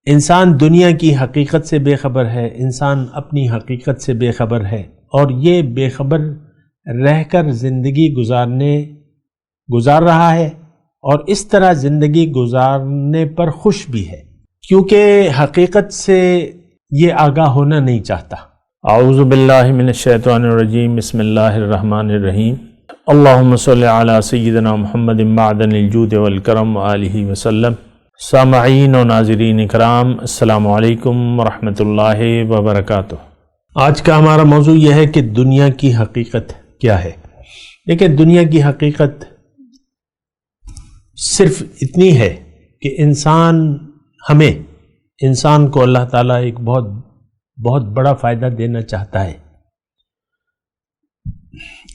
انسان دنیا کی حقیقت سے بے خبر ہے، انسان اپنی حقیقت سے بے خبر ہے، اور یہ بے خبر رہ کر زندگی گزار رہا ہے، اور اس طرح زندگی گزارنے پر خوش بھی ہے، کیونکہ حقیقت سے یہ آگاہ ہونا نہیں چاہتا۔ اعوذ باللہ من الشیطان الرجیم، بسم اللہ الرحمن الرحیم۔ اللہم صلی علی سیدنا محمد معدن الجود والکرم وآلہ وسلم۔ سامعین و ناظرین اکرام، السلام علیکم ورحمۃ اللہ وبرکاتہ۔ آج کا ہمارا موضوع یہ ہے کہ دنیا کی حقیقت کیا ہے۔ دیکھیں، دنیا کی حقیقت صرف اتنی ہے کہ انسان کو اللہ تعالیٰ ایک بہت بڑا فائدہ دینا چاہتا ہے۔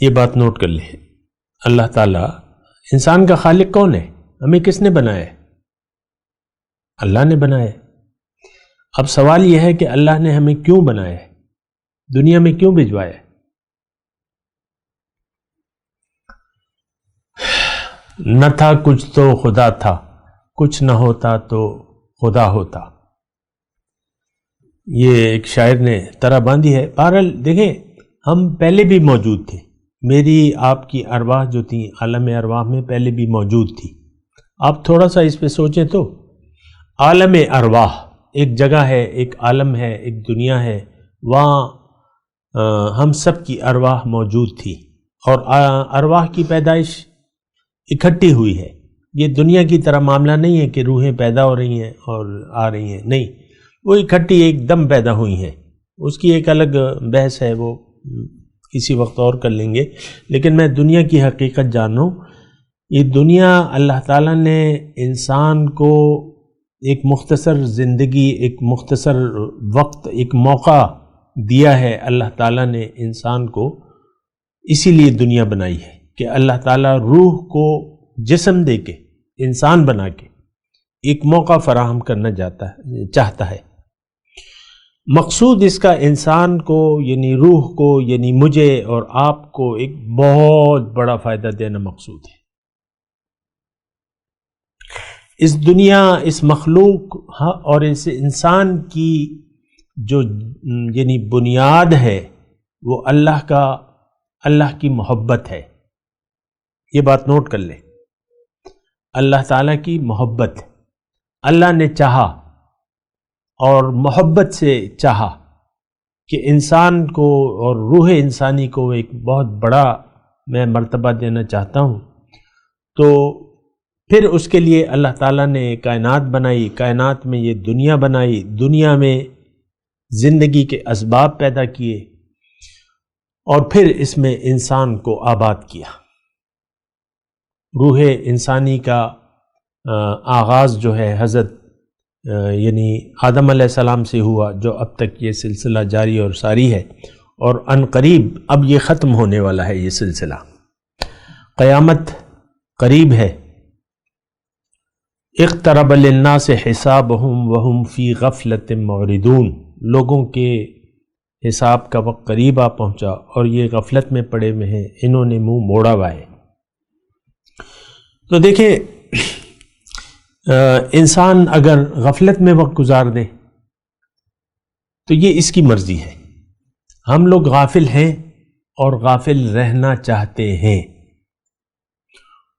یہ بات نوٹ کر لیں، اللہ تعالیٰ انسان کا خالق کون ہے؟ ہمیں کس نے بنایا ہے؟ اللہ نے بنایا ہے۔ اب سوال یہ ہے کہ اللہ نے ہمیں کیوں بنایا ہے، دنیا میں کیوں بھجوایا ہے؟ نہ تھا کچھ تو خدا تھا، کچھ نہ ہوتا تو خدا ہوتا، یہ ایک شاعر نے طرح باندھی ہے۔ بہرحال دیکھیں، ہم پہلے بھی موجود تھے، میری آپ کی ارواح جو تھیں عالم ارواح میں پہلے بھی موجود تھی۔ آپ تھوڑا سا اس پہ سوچیں تو عالم ارواح ایک جگہ ہے، ایک عالم ہے، ایک دنیا ہے، وہاں ہم سب کی ارواح موجود تھی، اور ارواح کی پیدائش اکٹھی ہوئی ہے۔ یہ دنیا کی طرح معاملہ نہیں ہے کہ روحیں پیدا ہو رہی ہیں اور آ رہی ہیں، نہیں، وہ اکٹھی ایک دم پیدا ہوئی ہیں۔ اس کی ایک الگ بحث ہے، وہ کسی وقت اور کر لیں گے، لیکن میں دنیا کی حقیقت جانوں۔ یہ دنیا اللہ تعالیٰ نے انسان کو ایک مختصر زندگی، ایک مختصر وقت، ایک موقع دیا ہے۔ اللہ تعالیٰ نے انسان کو اسی لیے دنیا بنائی ہے کہ اللہ تعالیٰ روح کو جسم دے کے، انسان بنا کے ایک موقع فراہم کرنا چاہتا ہے۔ مقصود اس کا انسان کو، یعنی روح کو، یعنی مجھے اور آپ کو ایک بہت بڑا فائدہ دینا مقصود ہے۔ اس دنیا، اس مخلوق اور اس انسان کی جو یعنی بنیاد ہے، وہ اللہ کی محبت ہے۔ یہ بات نوٹ کر لیں، اللہ تعالیٰ کی محبت۔ اللہ نے چاہا اور محبت سے چاہا کہ انسان کو اور روح انسانی کو ایک بہت بڑا میں مرتبہ دینا چاہتا ہوں، تو پھر اس کے لیے اللہ تعالیٰ نے کائنات بنائی، کائنات میں یہ دنیا بنائی، دنیا میں زندگی کے اسباب پیدا کیے، اور پھر اس میں انسان کو آباد کیا۔ روح انسانی کا آغاز جو ہے حضرت یعنی آدم علیہ السلام سے ہوا، جو اب تک یہ سلسلہ جاری اور ساری ہے، اور عن قریب اب یہ ختم ہونے والا ہے۔ یہ سلسلہ قیامت قریب ہے۔ اقترب للناس حسابهم وهم فی غفلۃ معرضون، لوگوں کے حساب کا وقت قریب آ پہنچا اور یہ غفلت میں پڑے ہوئے ہیں، انہوں نے منہ موڑا ہوا ہے۔ تو دیکھیں، انسان اگر غفلت میں وقت گزار دے تو یہ اس کی مرضی ہے۔ ہم لوگ غافل ہیں اور غافل رہنا چاہتے ہیں۔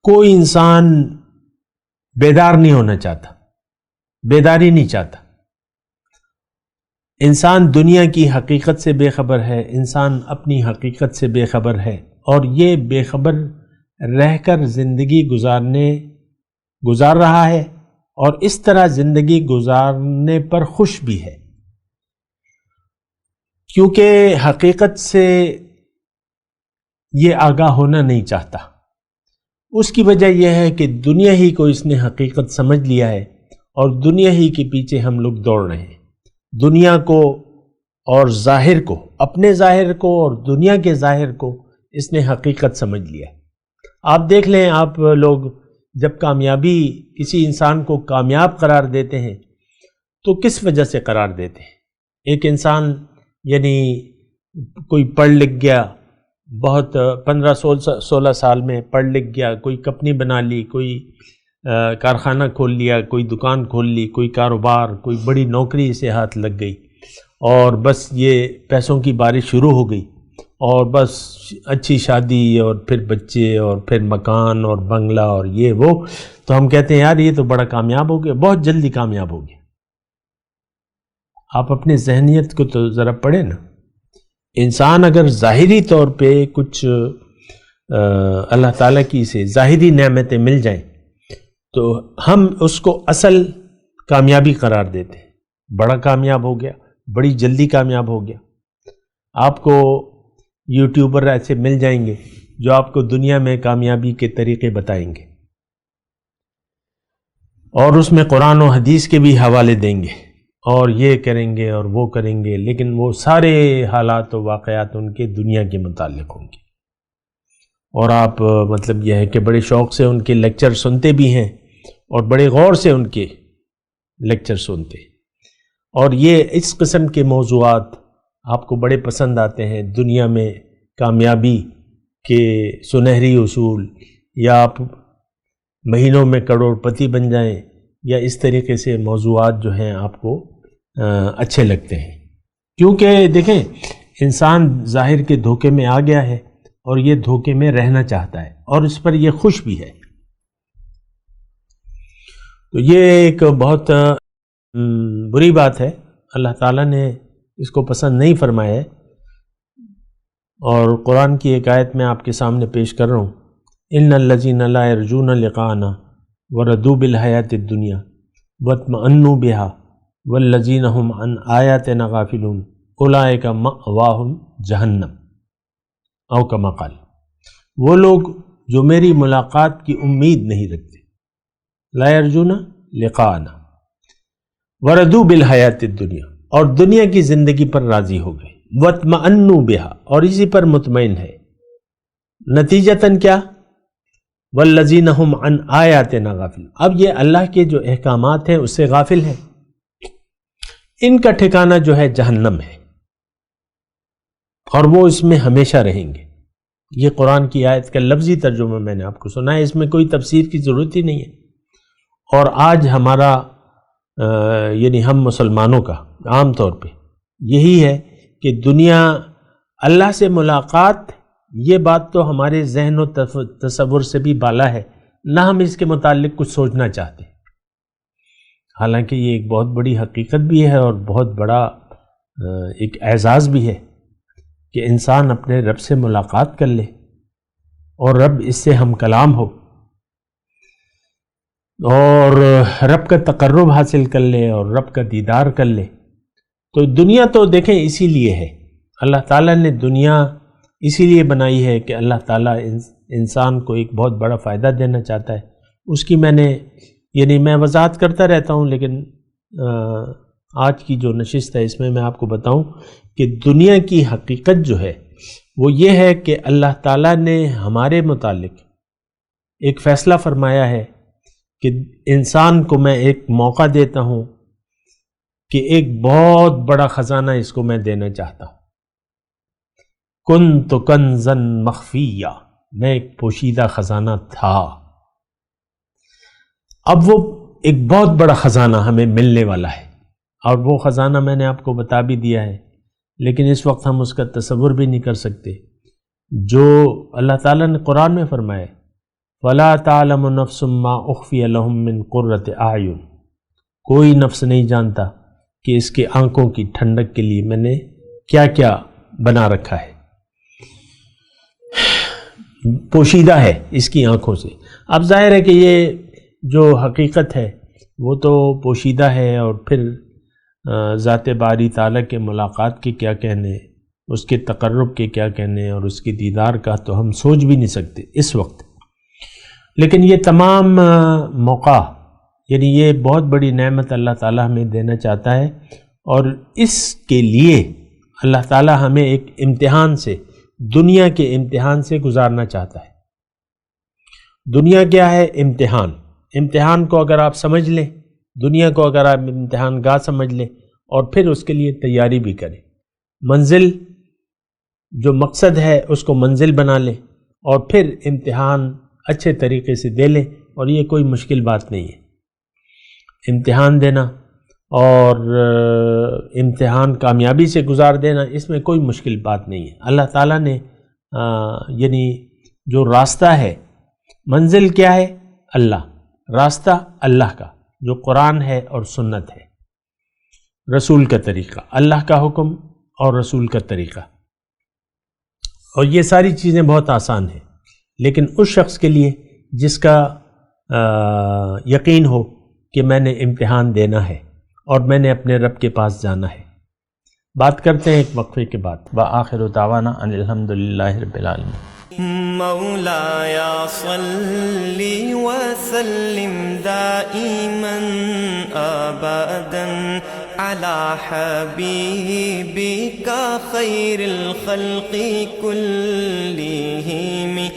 کوئی انسان بیدار نہیں ہونا چاہتا، بیداری نہیں چاہتا۔ انسان دنیا کی حقیقت سے بے خبر ہے، انسان اپنی حقیقت سے بے خبر ہے، اور یہ بے خبر رہ کر زندگی گزار رہا ہے، اور اس طرح زندگی گزارنے پر خوش بھی ہے، کیونکہ حقیقت سے یہ آگاہ ہونا نہیں چاہتا۔ اس کی وجہ یہ ہے کہ دنیا ہی کو اس نے حقیقت سمجھ لیا ہے، اور دنیا ہی کے پیچھے ہم لوگ دوڑ رہے ہیں۔ دنیا کو اور ظاہر کو، اپنے ظاہر کو اور دنیا کے ظاہر کو اس نے حقیقت سمجھ لیا ہے۔ آپ دیکھ لیں، آپ لوگ جب کامیابی کسی انسان کو کامیاب قرار دیتے ہیں تو کس وجہ سے قرار دیتے ہیں؟ ایک انسان یعنی کوئی پڑھ لکھ گیا، بہت 15-16 سال میں پڑھ لکھ گیا، کوئی کمپنی بنا لی، کوئی کارخانہ کھول لیا، کوئی دکان کھول لی، کوئی کاروبار، کوئی بڑی نوکری اسے ہاتھ لگ گئی، اور بس یہ پیسوں کی بارش شروع ہو گئی، اور بس اچھی شادی اور پھر بچے اور پھر مکان اور بنگلہ اور یہ وہ، تو ہم کہتے ہیں یار یہ تو بڑا کامیاب ہو گیا، بہت جلدی کامیاب ہو گیا۔ آپ اپنے ذہنیت کو تو ذرا پڑھیں نا۔ انسان اگر ظاہری طور پہ کچھ اللہ تعالیٰ کی سے ظاہری نعمتیں مل جائیں تو ہم اس کو اصل کامیابی قرار دیتے ہیں، بڑا کامیاب ہو گیا، بڑی جلدی کامیاب ہو گیا۔ آپ کو یوٹیوبر ایسے مل جائیں گے جو آپ کو دنیا میں کامیابی کے طریقے بتائیں گے، اور اس میں قرآن و حدیث کے بھی حوالے دیں گے، اور یہ کریں گے اور وہ کریں گے، لیکن وہ سارے حالات و واقعات ان کے دنیا کے متعلق ہوں گے، اور آپ مطلب یہ ہے کہ بڑے شوق سے ان کے لیکچر سنتے بھی ہیں اور بڑے غور سے ان کے لیکچر سنتے ہیں، اور یہ اس قسم کے موضوعات آپ کو بڑے پسند آتے ہیں۔ دنیا میں کامیابی کے سنہری اصول، یا آپ مہینوں میں کروڑ پتی بن جائیں، یا اس طریقے سے موضوعات جو ہیں آپ کو اچھے لگتے ہیں، کیونکہ دیکھیں انسان ظاہر کے دھوکے میں آ گیا ہے اور یہ دھوکے میں رہنا چاہتا ہے، اور اس پر یہ خوش بھی ہے۔ تو یہ ایک بہت بری بات ہے، اللہ تعالیٰ نے اس کو پسند نہیں فرمایا ہے، اور قرآن کی ایک آیت میں آپ کے سامنے پیش کر رہا ہوں، ان الذین لا یرجون لقاءنا وردوا بالحیات الدنیا واطمأنوا بها والذین هم عن آیاتنا غافلون اولئک مأواہم جہنم او کما قال۔ وہ لوگ جو میری ملاقات کی امید نہیں رکھتے، لا یرجون لقاءنا وردوا بالحیات الدنیا، اور دنیا کی زندگی پر راضی ہو گئے، واطمأنوا بها، اور اسی پر مطمئن ہے، نتیجتاً کیا؟ والذین هم عن آیاتنا غافلون، اب یہ اللہ کے جو احکامات ہیں اس سے غافل ہیں، ان کا ٹھکانہ جو ہے جہنم ہے، اور وہ اس میں ہمیشہ رہیں گے۔ یہ قرآن کی آیت کا لفظی ترجمہ میں نے آپ کو سنا ہے، اس میں کوئی تفسیر کی ضرورت ہی نہیں ہے۔ اور آج ہمارا یعنی ہم مسلمانوں کا عام طور پہ یہی ہے کہ دنیا اللہ سے ملاقات، یہ بات تو ہمارے ذہن و تصور سے بھی بالا ہے، نہ ہم اس کے متعلق کچھ سوچنا چاہتے، حالانکہ یہ ایک بہت بڑی حقیقت بھی ہے اور بہت بڑا ایک اعزاز بھی ہے کہ انسان اپنے رب سے ملاقات کر لے اور رب اس سے ہم کلام ہو اور رب کا تقرب حاصل کر لے اور رب کا دیدار کر لے۔ تو دنیا تو دیکھیں اسی لیے ہے، اللہ تعالیٰ نے دنیا اسی لیے بنائی ہے کہ اللہ تعالیٰ انسان کو ایک بہت بڑا فائدہ دینا چاہتا ہے۔ اس کی میں وضاحت کرتا رہتا ہوں، لیکن آج کی جو نشست ہے اس میں آپ کو بتاؤں کہ دنیا کی حقیقت جو ہے وہ یہ ہے کہ اللہ تعالیٰ نے ہمارے متعلق ایک فیصلہ فرمایا ہے کہ انسان کو میں ایک موقع دیتا ہوں کہ ایک بہت بڑا خزانہ اس کو میں دینا چاہتا ہوں۔ کنت کنزا مخفیہ، میں ایک پوشیدہ خزانہ تھا، اب وہ ایک بہت بڑا خزانہ ہمیں ملنے والا ہے، اور وہ خزانہ میں نے آپ کو بتا بھی دیا ہے، لیکن اس وقت ہم اس کا تصور بھی نہیں کر سکتے۔ جو اللہ تعالیٰ نے قرآن میں فرمایا وَلَا تَعْلَمُ نَفْسٌ مَّا أُخْفِيَ لَهُم مِّن قُرَّةِ أَعْيُنٍ، کوئی نفس نہیں جانتا کہ اس کے آنکھوں کی ٹھنڈک کے لیے میں نے کیا کیا بنا رکھا ہے، پوشیدہ ہے اس کی آنکھوں سے۔ اب ظاہر ہے کہ یہ جو حقیقت ہے وہ تو پوشیدہ ہے، اور پھر ذات باری تعالیٰ کے ملاقات کے کیا کہنے، اس کے تقرب کے کیا کہنے، اور اس کے دیدار کا تو ہم سوچ بھی نہیں سکتے اس وقت۔ لیکن یہ تمام موقع، یعنی یہ بہت بڑی نعمت اللہ تعالیٰ ہمیں دینا چاہتا ہے، اور اس کے لیے اللہ تعالیٰ ہمیں ایک امتحان سے، دنیا کے امتحان سے گزارنا چاہتا ہے۔ دنیا کیا ہے؟ امتحان۔ امتحان کو اگر آپ سمجھ لیں، دنیا کو اگر آپ امتحان گاہ سمجھ لیں اور پھر اس کے لیے تیاری بھی کریں، منزل جو مقصد ہے اس کو منزل بنا لیں، اور پھر امتحان اچھے طریقے سے دے لیں، اور یہ کوئی مشکل بات نہیں ہے۔ امتحان دینا اور امتحان کامیابی سے گزار دینا، اس میں کوئی مشکل بات نہیں ہے۔ اللہ تعالیٰ نے یعنی جو راستہ ہے، منزل کیا ہے؟ اللہ، راستہ اللہ کا جو قرآن ہے اور سنت ہے، رسول کا طریقہ، اللہ کا حکم اور رسول کا طریقہ، اور یہ ساری چیزیں بہت آسان ہیں۔ لیکن اس شخص کے لیے جس کا یقین ہو کہ میں نے امتحان دینا ہے اور میں نے اپنے رب کے پاس جانا ہے۔ بات کرتے ہیں ایک وقفے کے بعد۔ وآخر دعوانا ان الحمدللہ رب العالمین۔ مولاي صل وسلم دائما ابدا على حبيبك خير الخلق كلهم